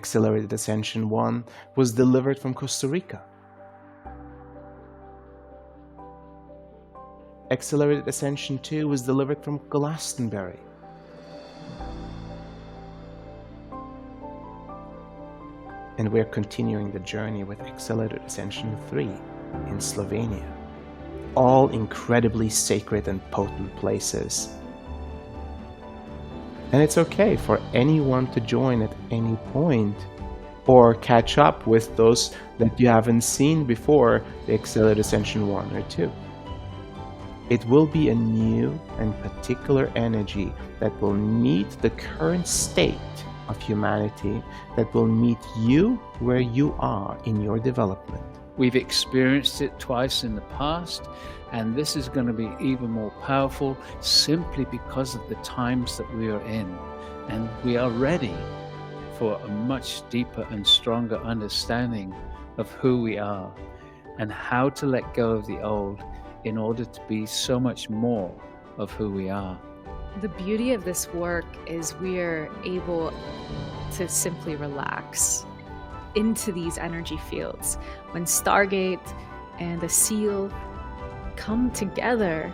Accelerated Ascension 1 was delivered from Costa Rica. Accelerated Ascension 2 was delivered from Glastonbury. And we're continuing the journey with Accelerated Ascension 3 in Slovenia. All incredibly sacred and potent places. And it's okay for anyone to join at any point or catch up with those that you haven't seen before the Accelerated Ascension 1 or 2. It will be a new and particular energy that will meet the current state of humanity, that will meet you where you are in your development. We've experienced it twice in the past, and this is going to be even more powerful simply because of the times that we are in. And we are ready for a much deeper and stronger understanding of who we are and how to let go of the old in order to be so much more of who we are. The beauty of this work is we're able to simply relax into these energy fields. When Stargate and the Seal come together,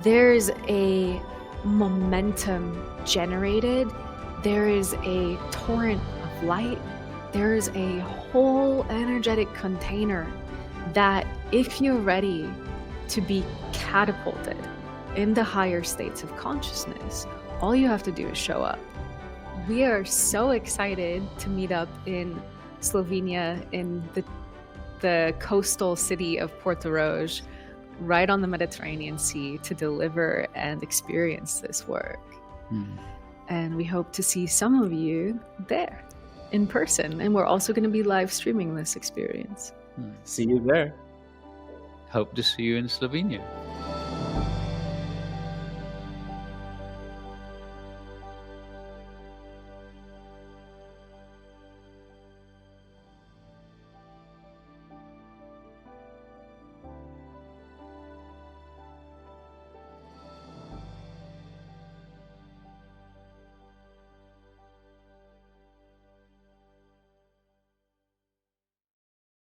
there's a momentum generated, there is a torrent of light, there is a whole energetic container that if you're ready to be catapulted in the higher states of consciousness, all you have to do is show up. We are so excited to meet up in Slovenia, in the coastal city of Porto Roge, right on the Mediterranean Sea, to deliver and experience this work. And we hope to see some of you there in person. And we're also going to be live streaming this experience. See you there. Hope to see you in Slovenia.